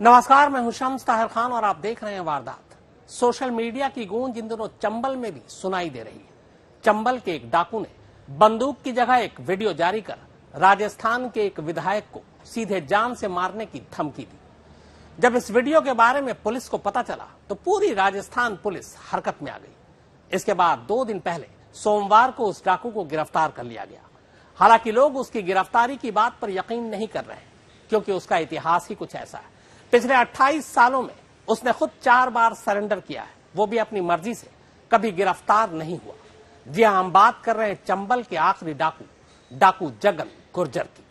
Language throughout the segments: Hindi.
नमस्कार, मैं हूं शम्स ताहिर खान और आप देख रहे हैं वारदात। सोशल मीडिया की गूंज इन दिनों चंबल में भी सुनाई दे रही है। चंबल के एक डाकू ने बंदूक की जगह एक वीडियो जारी कर राजस्थान के एक विधायक को सीधे जान से मारने की धमकी दी। जब इस वीडियो के बारे में पुलिस को पता चला तो पूरी राजस्थान पुलिस हरकत में आ गई। इसके बाद 2 दिन पहले सोमवार को उस डाकू को गिरफ्तार कर लिया गया। हालांकि लोग उसकी गिरफ्तारी की बात पर यकीन नहीं कर रहे हैं, क्योंकि उसका इतिहास ही कुछ ऐसा है। पिछले 28 सालों में उसने खुद 4 बार सरेंडर किया है, वो भी अपनी मर्जी से, कभी गिरफ्तार नहीं हुआ। जी हां, हम बात कर रहे हैं चंबल के आखिरी डाकू जगन गुर्जर की।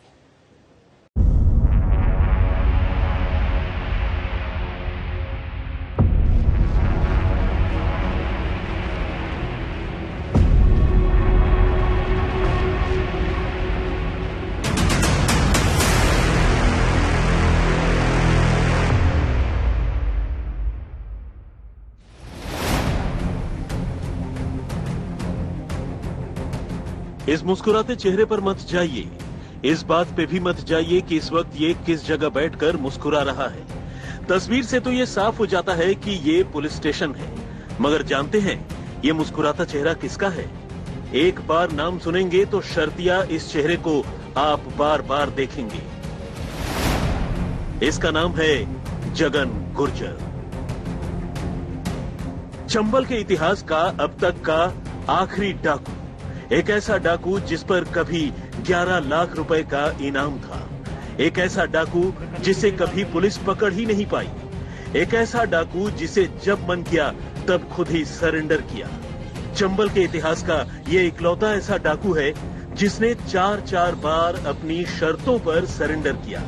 इस मुस्कुराते चेहरे पर मत जाइए, इस बात पे भी मत जाइए कि इस वक्त ये किस जगह बैठकर मुस्कुरा रहा है। तस्वीर से तो ये साफ हो जाता है कि ये पुलिस स्टेशन है, मगर जानते हैं ये मुस्कुराता चेहरा किसका है? एक बार नाम सुनेंगे तो शर्तिया इस चेहरे को आप बार बार देखेंगे। इसका नाम है जगन गुर्जर। चंबल के इतिहास का अब तक का आखिरी डाकू, एक ऐसा डाकू जिस पर कभी 11 लाख रुपए का इनाम था, एक ऐसा डाकू जिसे कभी पुलिस पकड़ ही नहीं पाई, एक ऐसा डाकू जिसे जब मन किया तब खुद ही सरेंडर किया। चंबल के इतिहास का ये इकलौता ऐसा डाकू है जिसने 4 बार अपनी शर्तों पर सरेंडर किया।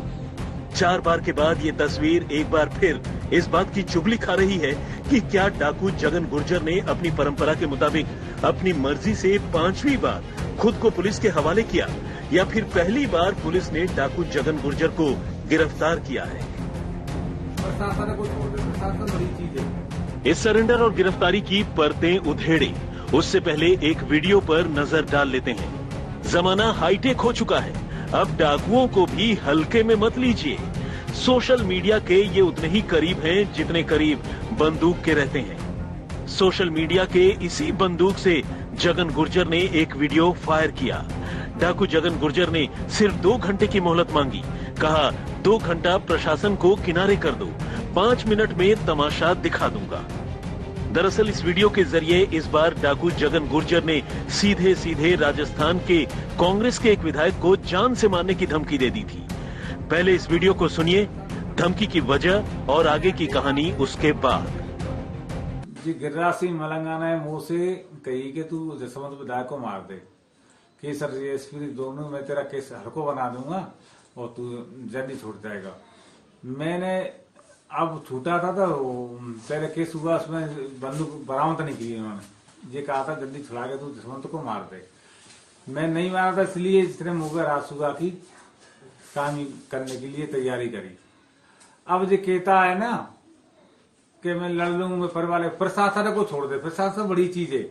4 बार के बाद ये तस्वीर एक बार फिर इस बात की चुगली खा रही है कि क्या डाकू जगन गुर्जर ने अपनी परंपरा के मुताबिक अपनी मर्जी से 5वीं बार खुद को पुलिस के हवाले किया, या फिर पहली बार पुलिस ने डाकू जगन गुर्जर को गिरफ्तार किया है। इस सरेंडर और गिरफ्तारी की परतें उधेड़े उससे पहले एक वीडियो पर नजर डाल लेते हैं। जमाना हाईटेक हो चुका है, अब डाकुओं को भी हल्के में मत लीजिए। सोशल मीडिया के ये उतने ही करीब हैं जितने करीब बंदूक के रहते हैं। सोशल मीडिया के इसी बंदूक से जगन गुर्जर ने एक वीडियो फायर किया। डाकू जगन गुर्जर ने सिर्फ 2 घंटे की मोहलत मांगी, कहा 2 घंटा प्रशासन को किनारे कर दो, 5 मिनट में तमाशा दिखा दूंगा। दरअसल इस वीडियो के जरिए इस बार डाकू जगन गुर्जर ने सीधे सीधे राजस्थान के कांग्रेस के एक विधायक को जान से मारने की धमकी दे दी थी। पहले इस वीडियो को सुनिए, धमकी की वजह और आगे की कहानी उसके बाद। जी, गिरिराज सिंह मलंगाना है मुंह से कही कि तू जसवंत विधायक को मार दे, केस और एसपी दोनों में तेरा केस हल्को बना दूंगा और तू जल्दी छूट जाएगा। मैंने अब छूटा था तो पहले केस हुआ, उसमें बंदूक बरामद नहीं की उन्होंने, ये कहा था जल्दी छुड़ा के तू जसवंत को मार दे। मैं नहीं मारा था, इसलिए इसने मुंह पर रासुगा की काम करने के लिए तैयारी करी। अब ये कहता है ना कि मैं लड़ लूंगा, मैं परिवार, प्रशासन को छोड़ दे, प्रशासन बड़ी चीज है।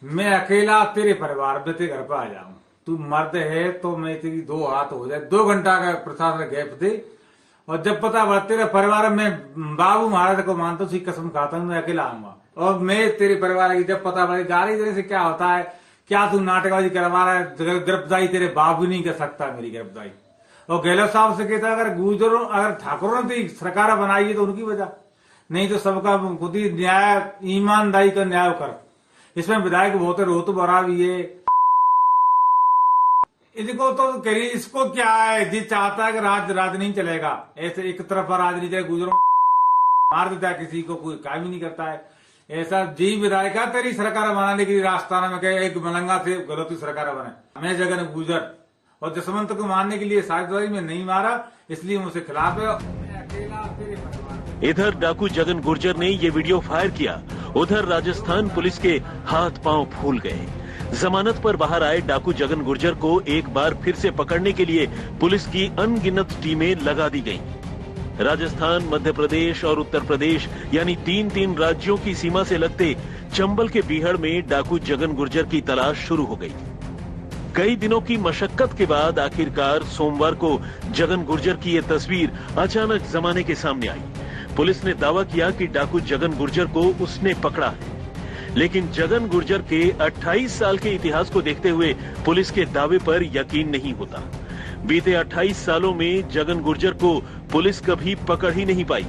मैं अकेला तेरे परिवार में तेरे घर पे आ जाऊं, तू मर्द है तो मैं तेरी 2 हाथ हो जाए, 2 घंटा का प्रशासन गैप दे, और जब पता पड़ा तेरे परिवार में बाबू महाराज को मानता हूँ, कसम खाता हूँ, मैं अकेला आऊंगा और मैं तेरे परिवार की जब पता पड़े गाली देने से क्या होता है, क्या तू नाटकबाजी करवा रहा है, गिरफ्तारी तेरे बाबू नहीं कर सकता मेरी गिरफ्तारी। और गहलोत साहब से कहता अगर गुर्जरों अगर ठाकुरों ने सरकार बनाई है तो उनकी वजह, नहीं तो सबका खुद ही न्याय, ईमानदारी का न्याय कर। इसमें विधायक बहुत रोत भरा भी है। इनको तो करिए, इसको क्या है, जी चाहता है कि राज नहीं चलेगा, ऐसे एक तरफा राज नहीं चलेगा, गुजरों मार देता है, किसी को कोई काम ही नहीं करता है। ऐसा जी विधायक तेरी सरकार बनाने के लिए राजस्थान में कहे एक मलंगा से गलती सरकार बने। मैं जगन गुर्जर और जसवंत को मारने के लिए साझेदारी में नहीं मारा, इसलिए मुझसे खिलाफ है। मैं अकेला तेरे परिवार। इधर डाकू जगन गुर्जर ने ये वीडियो फायर किया, उधर राजस्थान पुलिस के हाथ पांव फूल गए। जमानत पर बाहर आए डाकू जगन गुर्जर को एक बार फिर से पकड़ने के लिए पुलिस की अनगिनत टीमें लगा दी गईं। राजस्थान, मध्य प्रदेश और उत्तर प्रदेश यानी 3 राज्यों की सीमा से लगते चंबल के बीहड़ में डाकू जगन गुर्जर की तलाश शुरू हो गई। कई दिनों की मशक्कत के बाद आखिरकार सोमवार को जगन गुर्जर की यह तस्वीर अचानक जमाने के सामने आई। पुलिस ने दावा किया कि डाकू जगन गुर्जर को उसने पकड़ा है, लेकिन जगन गुर्जर के 28 साल के इतिहास को देखते हुए पुलिस के दावे पर यकीन नहीं होता। बीते 28 सालों में जगन गुर्जर को पुलिस कभी पकड़ ही नहीं पाई,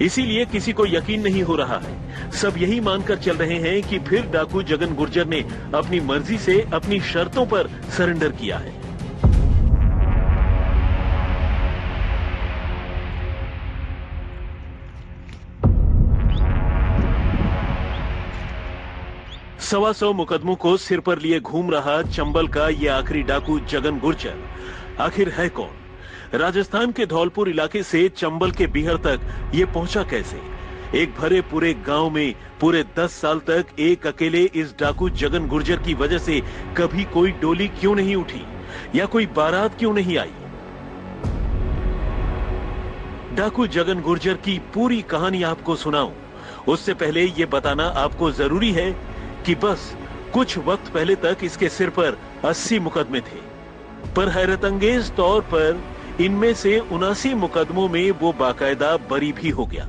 इसीलिए किसी को यकीन नहीं हो रहा है। सब यही मानकर चल रहे हैं कि फिर डाकू जगन गुर्जर ने अपनी मर्जी से अपनी शर्तों पर सरेंडर किया है। सवा सौ मुकदमों को सिर पर लिए घूम रहा चंबल का ये आखिरी डाकू जगन गुर्जर आखिर है कौन? राजस्थान के धौलपुर इलाके से चंबल के बिहर तक ये पहुंचा कैसे? एक भरे पूरे गांव में पूरे 10 साल तक एक अकेले इस डाकू जगन गुर्जर की वजह से कभी कोई डोली क्यों नहीं उठी या कोई बारात क्यों नहीं आई? डाकू जगन गुर्जर की पूरी कहानी आपको सुनाऊं, उससे पहले ये बताना आपको जरूरी है कि बस कुछ वक्त पहले तक इसके सिर पर 80 मुकदमे थे, पर हैरतअंगेज तौर पर इनमें से 79 मुकदमों में वो बाकायदा बरी भी हो गया।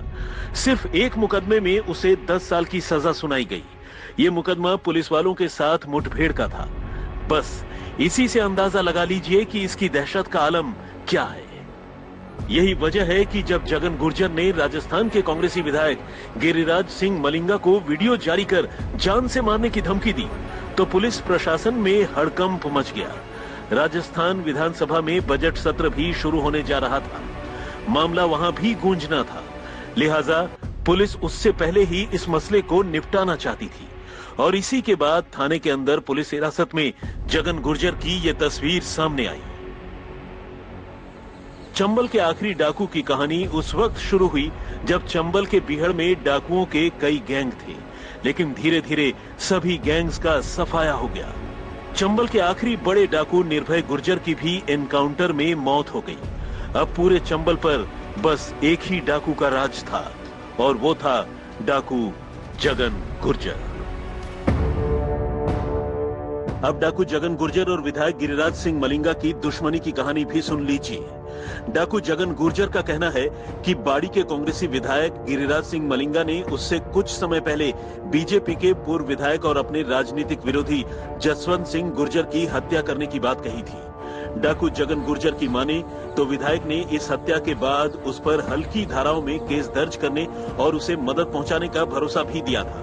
सिर्फ एक मुकदमे में उसे 10 साल की सजा सुनाई गई। ये मुकदमा पुलिस वालों के साथ मुठभेड़ का था। बस इसी से अंदाजा लगा लीजिए कि इसकी दहशत का आलम क्या है। यही वजह है कि जब जगन गुर्जर ने राजस्थान के कांग्रेसी विधायक गिरिराज सिंह मलिंगा को वीडियो जारी कर जान से मारने की धमकी दी, तो पुलिस प्रशासन में हड़कंप मच गया। राजस्थान विधानसभा में बजट सत्र भी शुरू होने जा रहा था। मामला वहां भी गूंजना था, लिहाजा पुलिस उससे पहले ही इस मसले को निपटाना चाहती थी। और इसी के बाद थाने के अंदर पुलिस हिरासत में जगन गुर्जर की यह तस्वीर सामने आई। चंबल के आखिरी डाकू की कहानी उस वक्त शुरू हुई जब चंबल के बिहड़ में डाकुओं के कई गैंग थे, लेकिन धीरे धीरे सभी गैंग्स का सफाया हो गया। चंबल के आखिरी बड़े डाकू निर्भय गुर्जर की भी एनकाउंटर में मौत हो गई। अब पूरे चंबल पर बस एक ही डाकू का राज था, और वो था डाकू जगन गुर्जर। अब डाकू जगन गुर्जर और विधायक गिरिराज सिंह मलिंगा की दुश्मनी की कहानी भी सुन लीजिए। डाकू जगन गुर्जर का कहना है कि बाड़ी के कांग्रेसी विधायक गिरिराज सिंह मलिंगा ने उससे कुछ समय पहले बीजेपी के पूर्व विधायक और अपने राजनीतिक विरोधी जसवंत सिंह गुर्जर की हत्या करने की बात कही थी। डाकू जगन गुर्जर की माने तो विधायक ने इस हत्या के बाद उस पर हल्की धाराओं में केस दर्ज करने और उसे मदद पहुंचाने का भरोसा भी दिया था।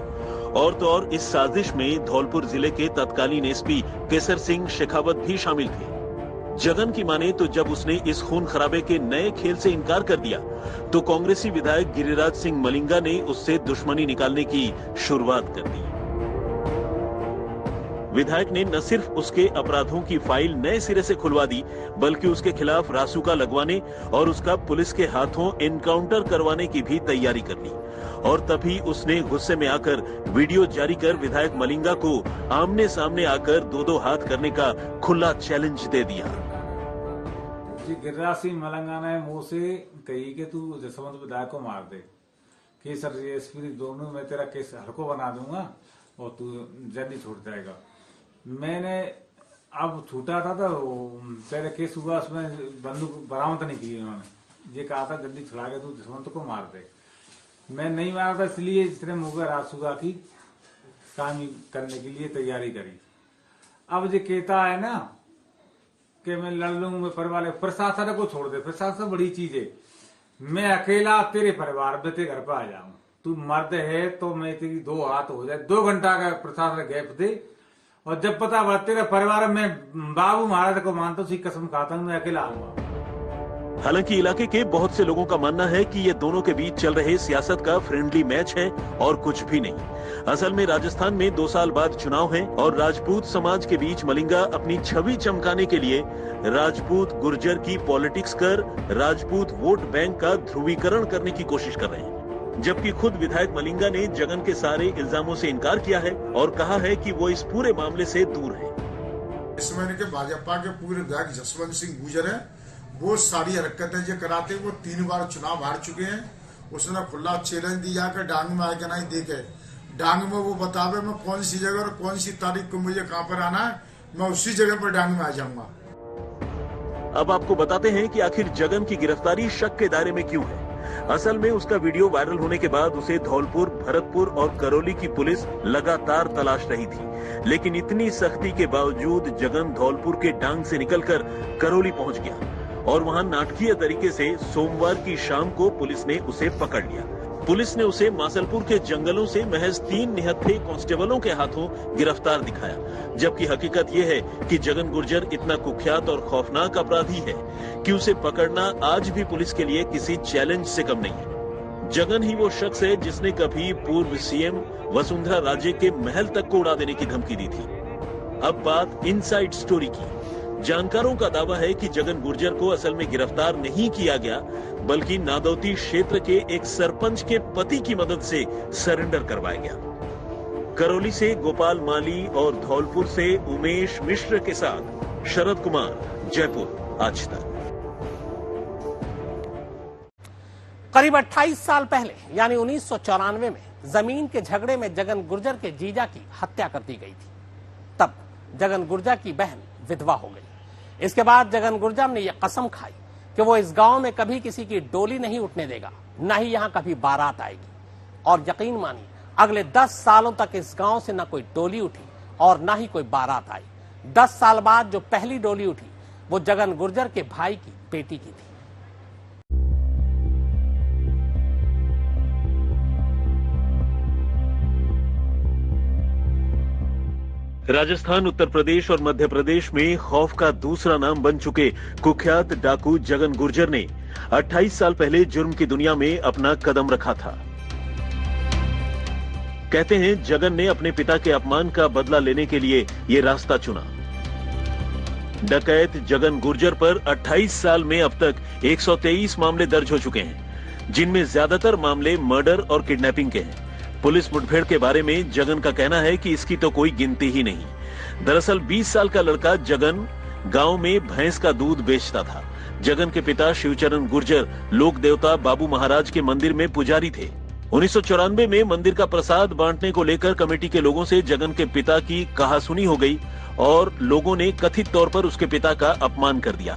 और तो और इस साजिश में धौलपुर जिले के तत्कालीन एसपी केसर सिंह शेखावत भी शामिल थे। जगन की माने तो जब उसने इस खून खराबे के नए खेल से इनकार कर दिया, तो कांग्रेसी विधायक गिरिराज सिंह मलिंगा ने उससे दुश्मनी निकालने की शुरुआत कर दी। विधायक ने न सिर्फ उसके अपराधों की फाइल नए सिरे से खुलवा दी, बल्कि उसके खिलाफ रासुका लगवाने और उसका पुलिस के हाथों एनकाउंटर करवाने की भी तैयारी कर ली। और तभी उसने गुस्से में आकर वीडियो जारी कर विधायक मलिंगा को आमने सामने आकर दो हाथ करने का खुला चैलेंज दे दिया। जी गिरिराज सिंह मलिंगा ने मुंह से कही कि तू जसवंत विधायक को मार दे, केस एसपी दोनों में तेरा केस हल्को बना दूंगा और तू जल्दी छूट जाएगा। मैंने अब छूटा था तो पहले केस हुआ, उसमें बंदूक बरामद नहीं की। उन्होंने ये कहा था जल्दी छुड़ा के तू जसवंत को मार दे। मैं नहीं मारा था, इसलिए इसने मुझे रासुका की काम करने के लिए तैयारी करी। अब जो कहता है ना कि मैं लड़ लूं, मैं परिवार प्रशासन को छोड़ दे, प्रशासन बड़ी चीज है। मैं अकेला तेरे परिवार में तेरे घर पे आ जाऊं, तू मर्द है तो मैं तेरी 2 हाथ हो जाए, 2 घंटा का प्रशासन गैप दे। और जब पता हुआ तेरे परिवार में बाबू महाराज को मानता हूं, कसम खाता हूं मैं अकेला आऊंगा। हालांकि इलाके के बहुत से लोगों का मानना है कि ये दोनों के बीच चल रहे सियासत का फ्रेंडली मैच है और कुछ भी नहीं। असल में राजस्थान में 2 साल बाद चुनाव है और राजपूत समाज के बीच मलिंगा अपनी छवि चमकाने के लिए राजपूत गुर्जर की पॉलिटिक्स कर राजपूत वोट बैंक का ध्रुवीकरण करने की कोशिश कर रहे हैं। जबकि खुद विधायक मलिंगा ने जगन के सारे इल्जामों से इनकार किया है और कहा है कि वो इस पूरे मामले से दूर है। इस महीने के भाजपा के पूर्व विधायक जसवंत सिंह गुर्जर है, वो सारी हरकतें जो कराते वो 3 बार चुनाव हार चुके हैं। उसने खुला चैलेंज दिया कि डांग में आके नहीं देखे, डांग में वो बतावे मैं कौन सी जगह और कौन सी तारीख को मुझे कहां पर आना है, मैं उसी जगह पर डांग में आ जाऊंगा। अब आपको बताते हैं कि आखिर जगन की गिरफ्तारी शक के दायरे में क्यों है। असल में उसका वीडियो वायरल होने के बाद उसे धौलपुर, भरतपुर और करौली की पुलिस लगातार तलाश रही थी, लेकिन इतनी सख्ती के बावजूद जगन धौलपुर के डांग से निकलकर करौली पहुंच गया और वहां नाटकीय तरीके से सोमवार की शाम को पुलिस ने उसे पकड़ लिया। पुलिस ने उसे मासलपुर के जंगलों से महज 3 निहत्थे कांस्टेबलों के हाथों गिरफ्तार दिखाया, जबकि हकीकत यह है कि जगन गुर्जर इतना कुख्यात और खौफनाक अपराधी है कि उसे पकड़ना आज भी पुलिस के लिए किसी चैलेंज से कम नहीं है। जगन ही वो शख्स है जिसने कभी पूर्व सीएम वसुंधरा राजे के महल तक को उड़ा देने की धमकी दी थी। अब बात इनसाइड स्टोरी की। जानकारों का दावा है कि जगन गुर्जर को असल में गिरफ्तार नहीं किया गया, बल्कि नादौती क्षेत्र के एक सरपंच के पति की मदद से सरेंडर करवाया गया। करौली से गोपाल माली और धौलपुर से उमेश मिश्र के साथ शरद कुमार, जयपुर, आज तक। करीब 28 साल पहले यानी 1994 में जमीन के झगड़े में जगन गुर्जर के जीजा की हत्या कर दी गई थी। तब जगन गुर्जर की बहन विधवा हो गई। इसके बाद जगन गुर्जर ने यह कसम खाई कि वो इस गांव में कभी किसी की डोली नहीं उठने देगा, न ही यहां कभी बारात आएगी। और यकीन मानिए, अगले 10 सालों तक इस गांव से न कोई डोली उठी और न ही कोई बारात आई। 10 साल बाद जो पहली डोली उठी वो जगन गुर्जर के भाई की बेटी की थी। राजस्थान, उत्तर प्रदेश और मध्य प्रदेश में खौफ का दूसरा नाम बन चुके कुख्यात डाकू जगन गुर्जर ने 28 साल पहले जुर्म की दुनिया में अपना कदम रखा था। कहते हैं जगन ने अपने पिता के अपमान का बदला लेने के लिए ये रास्ता चुना। डकैत जगन गुर्जर पर 28 साल में अब तक 123 मामले दर्ज हो चुके हैं, जिनमें ज्यादातर मामले मर्डर और किडनैपिंग के हैं। पुलिस मुठभेड़ के बारे में जगन का कहना है कि इसकी तो कोई गिनती ही नहीं। दरअसल 20 साल का लड़का जगन गांव में भैंस का दूध बेचता था। जगन के पिता शिवचरण गुर्जर लोक देवता बाबू महाराज के मंदिर में पुजारी थे। 1994 में मंदिर का प्रसाद बांटने को लेकर कमेटी के लोगों से जगन के पिता की कहासुनी हो गई और लोगों ने कथित तौर पर उसके पिता का अपमान कर दिया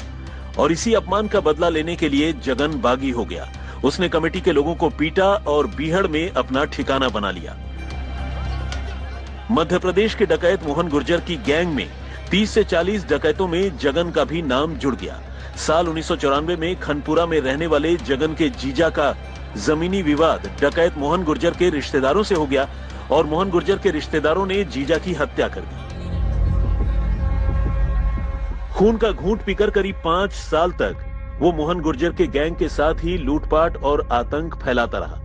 और इसी अपमान का बदला लेने के लिए जगन बागी हो गया। उसने कमेटी के लोगों को पीटा और बीहड़ में अपना ठिकाना बना लिया। मध्य प्रदेश के डकैत मोहन गुर्जर की गैंग में 30 से 40 डकैतों में जगन का भी नाम जुड़ गया। साल 1994 में खनपुरा में रहने वाले जगन के जीजा का जमीनी विवाद डकैत मोहन गुर्जर के रिश्तेदारों से हो गया और मोहन गुर्जर के रिश्तेदारों ने जीजा की हत्या कर दी। खून का घूंट पीकर करीब 5 साल तक वो मोहन गुर्जर के गैंग के साथ ही लूटपाट और आतंक फैलाता रहा।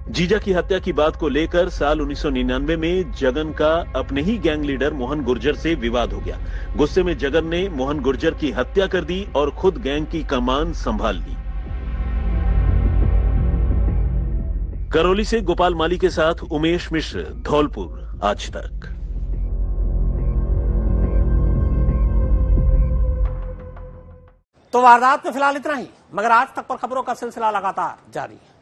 जीजा की हत्या की बात को लेकर साल 1999 में जगन का अपने ही गैंग लीडर मोहन गुर्जर से विवाद हो गया। गुस्से में जगन ने मोहन गुर्जर की हत्या कर दी और खुद गैंग की कमान संभाल ली। करौली से गोपाल माली के साथ उमेश मिश्र, धौलपुर, आज तक। तो वारदात में फिलहाल इतना ही, मगर आज तक पर खबरों का सिलसिला लगातार जारी है।